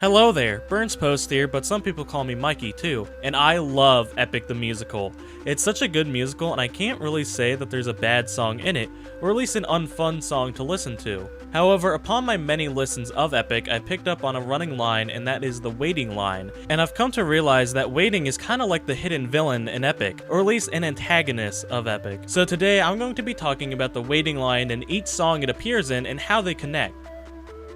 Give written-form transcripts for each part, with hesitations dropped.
Hello there, Burns Post here, but some people call me Mikey too, and I love Epic the Musical. It's such a good musical, and I can't really say that there's a bad song in it, or at least an unfun song to listen to. However, upon my many listens of Epic, I picked up on a running line, and that is the waiting line. And I've come to realize that waiting is kind of like the hidden villain in Epic, or at least an antagonist of Epic. So today, I'm going to be talking about the waiting line in each song it appears in and how they connect.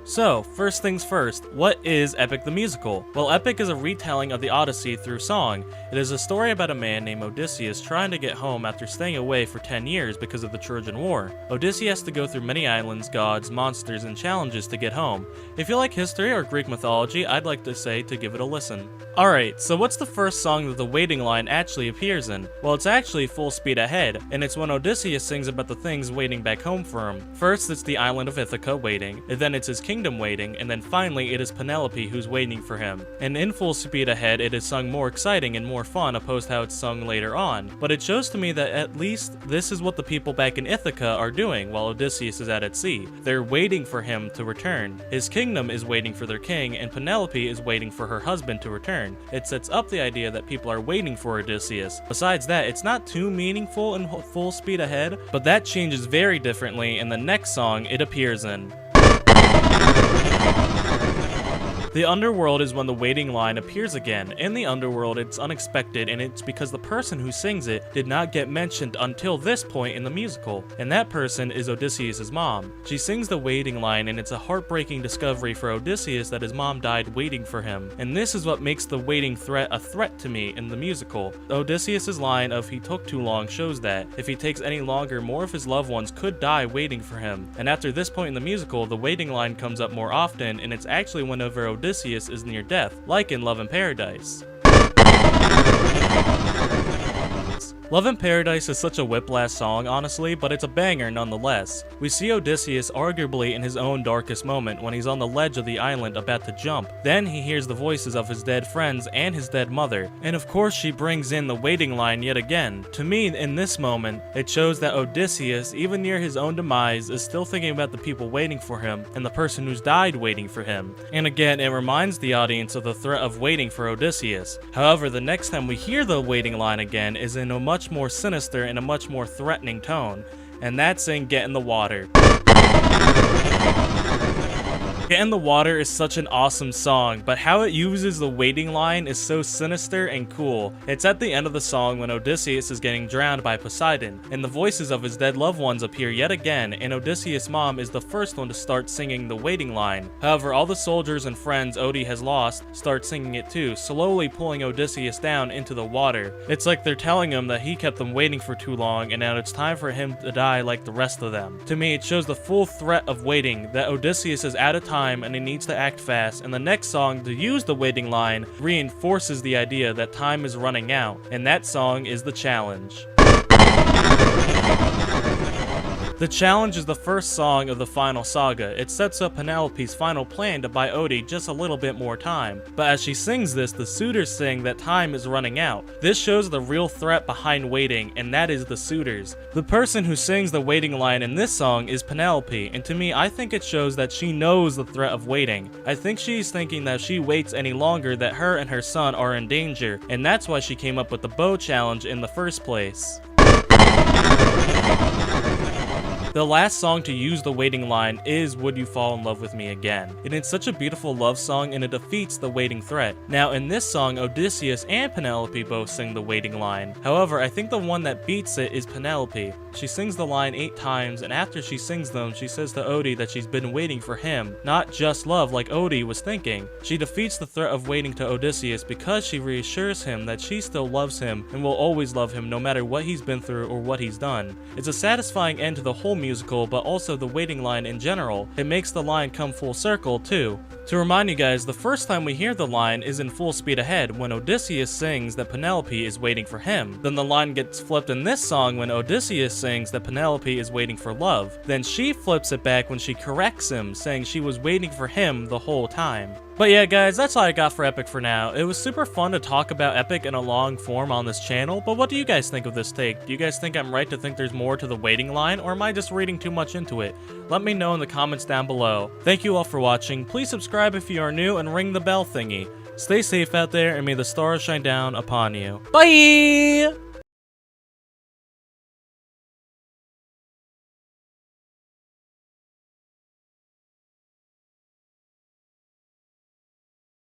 So, first things first, what is Epic the Musical? Well, Epic is a retelling of the Odyssey through song. It is a story about a man named Odysseus trying to get home after staying away for 10 years because of the Trojan War. Odysseus has to go through many islands, gods, monsters, and challenges to get home. If you like history or Greek mythology, I'd like to say to give it a listen. Alright, so what's the first song that the waiting line actually appears in? Well, it's actually Full Speed Ahead, and it's when Odysseus sings about the things waiting back home for him. First, it's the island of Ithaca waiting, and then it's his kingdom waiting, and then finally it is Penelope who's waiting for him. And in Full Speed Ahead, it is sung more exciting and more fun opposed to how it's sung later on. But it shows to me that at least this is what the people back in Ithaca are doing while Odysseus is out at sea. They're waiting for him to return. His kingdom is waiting for their king, and Penelope is waiting for her husband to return. It sets up the idea that people are waiting for Odysseus. Besides that, it's not too meaningful in Full Speed Ahead, but that changes very differently in the next song it appears in. The underworld is when the waiting line appears again. In the underworld, it's unexpected, and it's because the person who sings it did not get mentioned until this point in the musical, and that person is Odysseus' mom. She sings the waiting line, and it's a heartbreaking discovery for Odysseus that his mom died waiting for him, and this is what makes the waiting threat a threat to me in the musical. Odysseus' line of "he took too long" shows that. If he takes any longer, more of his loved ones could die waiting for him, and after this point in the musical, the waiting line comes up more often, and it's actually whenever Odysseus is near death, like in Love in Paradise. Love in Paradise is such a whiplash song, honestly, but it's a banger nonetheless. We see Odysseus arguably in his own darkest moment when he's on the ledge of the island about to jump. Then he hears the voices of his dead friends and his dead mother, and of course she brings in the waiting line yet again. To me, in this moment, it shows that Odysseus, even near his own demise, is still thinking about the people waiting for him and the person who's died waiting for him. And again, it reminds the audience of the threat of waiting for Odysseus. However, the next time we hear the waiting line again is in a much more sinister and a much more threatening tone, and that's in Get in the Water. Get in the Water is such an awesome song, but how it uses the waiting line is so sinister and cool. It's at the end of the song when Odysseus is getting drowned by Poseidon, and the voices of his dead loved ones appear yet again, and Odysseus' mom is the first one to start singing the waiting line. However, all the soldiers and friends Odie has lost start singing it too, slowly pulling Odysseus down into the water. It's like they're telling him that he kept them waiting for too long, and now it's time for him to die like the rest of them. To me, it shows the full threat of waiting, that Odysseus is out of time and he needs to act fast, and the next song to use the waiting line reinforces the idea that time is running out, and that song is The Challenge. The Challenge is the first song of the final saga. It sets up Penelope's final plan to buy Odie just a little bit more time. But as she sings this, the suitors sing that time is running out. This shows the real threat behind waiting, and that is the suitors. The person who sings the waiting line in this song is Penelope, and to me, I think it shows that she knows the threat of waiting. I think she's thinking that if she waits any longer, that her and her son are in danger, and that's why she came up with the bow challenge in the first place. The last song to use the waiting line is Would You Fall in Love With Me Again? And it's such a beautiful love song, and it defeats the waiting threat. Now in this song, Odysseus and Penelope both sing the waiting line. However, I think the one that beats it is Penelope. She sings the line 8 times, and after she sings them, she says to Odie that she's been waiting for him, not just love like Odie was thinking. She defeats the threat of waiting to Odysseus because she reassures him that she still loves him and will always love him no matter what he's been through or what he's done. It's a satisfying end to the whole musical, but also the waiting line in general. It makes the line come full circle too. To remind you guys, the first time we hear the line is in Full Speed Ahead when Odysseus sings that Penelope is waiting for him. Then the line gets flipped in this song when Odysseus sings that Penelope is waiting for love. Then she flips it back when she corrects him, saying she was waiting for him the whole time. But yeah guys, that's all I got for Epic for now. It was super fun to talk about Epic in a long form on this channel, but what do you guys think of this take? Do you guys think I'm right to think there's more to the waiting line, or am I just reading too much into it? Let me know in the comments down below. Thank you all for watching, please subscribe subscribe if you are new, and ring the bell thingy. Stay safe out there, and may the stars shine down upon you. Bye!